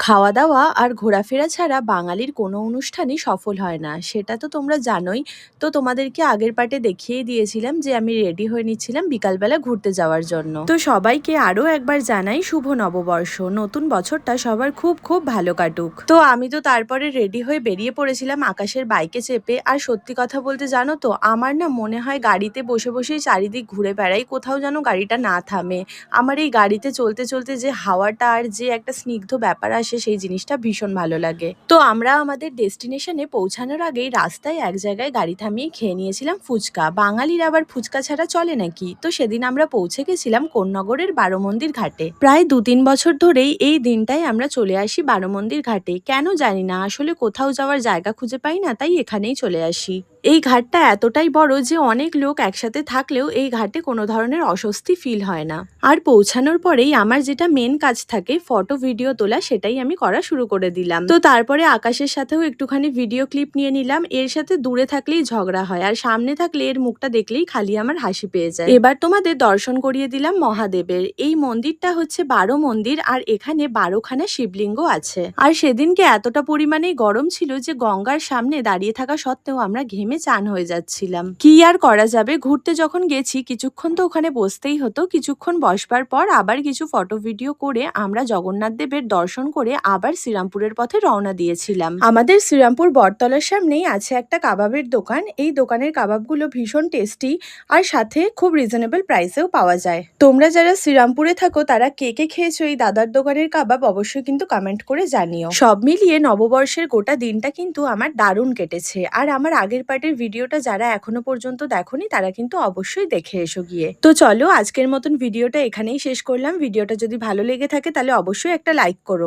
খাওয়া দাওয়া আর ঘোরাফেরা ছাড়া বাঙালির কোনো অনুষ্ঠানই সফল হয় না, সেটা তো তোমরা জানোই। তো তোমাদেরকে আগের পার্টে দেখিয়েই দিয়েছিলাম যে আমি রেডি হয়ে নিচ্ছিলাম বিকালবেলা ঘুরতে যাওয়ার জন্য। তো সবাইকে আরো একবার জানাই শুভ নববর্ষ, নতুন বছরটা সবার খুব খুব ভালো কাটুক। তো আমি তো তারপরে রেডি হয়ে বেরিয়ে পড়েছিলাম আকাশের বাইকে চেপে। আর সত্যি কথা বলতে জানো তো, আমার না মনে হয় গাড়িতে বসে বসেই চারিদিক ঘুরে বেড়াই, কোথাও যেন গাড়িটা না থামে। আমার এই গাড়িতে চলতে চলতে যে হাওয়াটা আর যে একটা স্নিগ্ধ ব্যাপার আসে, সেই জিনিসটা ভীষণ ভালো লাগে। তো আমরা আমাদের ডেস্টিনেশনে পৌঁছানোর আগেই রাস্তায় এক জায়গায় গাড়ি থামিয়ে খেয়ে নিয়েছিলাম ফুচকা। বাঙালির আবার ফুচকা ছাড়া চলে নাকি? তো সেদিন আমরা পৌঁছে গেছিলাম কোন্নগরের বারোমন্দির ঘাটে। প্রায় 2-3 বছর ধরেই এই দিনটাই আমরা চলে আসি বারোমন্দির ঘাটে। কেন জানি না, আসলে কোথাও যাওয়ার জায়গা খুঁজে পাই না, তাই এখানেই চলে আসি। এই ঘাটটা এতটাই বড় যে অনেক লোক একসাথে থাকলেও এই ঘাটে কোনো ধরনের অস্বস্তি ফিল হয় না। আর পৌঁছানোর পরেই আমার যেটা মেন কাজ থাকে, ফটো ভিডিও তোলা, সেটাই আমি করা শুরু করে দিলাম। তো তারপরে আকাশের সাথেও একটুখানি ভিডিও ক্লিপ নিয়ে নিলাম। এর সাথে দূরে থাকলেই ঝগড়া হয়, আর সামনে থাকলে এর মুখটা দেখলেই খালি আমার হাসি পেয়ে যায়। এবার তোমাদের দর্শন করিয়ে দিলাম মহাদেবের। এই মন্দিরটা হচ্ছে বারো মন্দির, আর এখানে 12খানা শিবলিঙ্গ আছে। আর সেদিনকে এতটা পরিমাণে গরম ছিল যে গঙ্গার সামনে দাঁড়িয়ে থাকা সত্ত্বেও আমরা ঘেমে চান হয়ে যাচ্ছিলাম। কি আর করা যাবে, ঘুরতে যখন গেছি কিছুক্ষণ তো ওখানে বসতেই হতো। কিছুক্ষণ বসবার পর আবার কিছু ফটো ভিডিও করে আমরা জগন্নাথ দেবের দর্শন করে আবার শ্রীরামপুরের পথে রওনা দিয়েছিলাম। আমাদের শ্রীরামপুর বটতলার সামনেই আছে একটা কাবাবের দোকান। এই দোকানের কাবাবগুলো ভীষণ টেস্টি, আর সাথে খুব রিজনেবল প্রাইসেও পাওয়া যায়। তোমরা যারা শ্রীরামপুরে থাকো তারা কে কে খেয়েছো এই দাদার দোকানের কাবাব, অবশ্যই কিন্তু কমেন্ট করে জানিও। সব মিলিয়ে নববর্ষের গোটা দিনটা কিন্তু আমার দারুণ কেটেছে। আর আমার আগের পার্টের ভিডিওটা যারা এখনো পর্যন্ত দেখোনি তারা কিন্তু অবশ্যই দেখে এসো গিয়ে। তো চলো, আজকের মতন ভিডিওটা এখানেই শেষ করলাম। ভিডিওটা যদি ভালো লেগে থাকে তাহলে অবশ্যই একটা লাইক করো।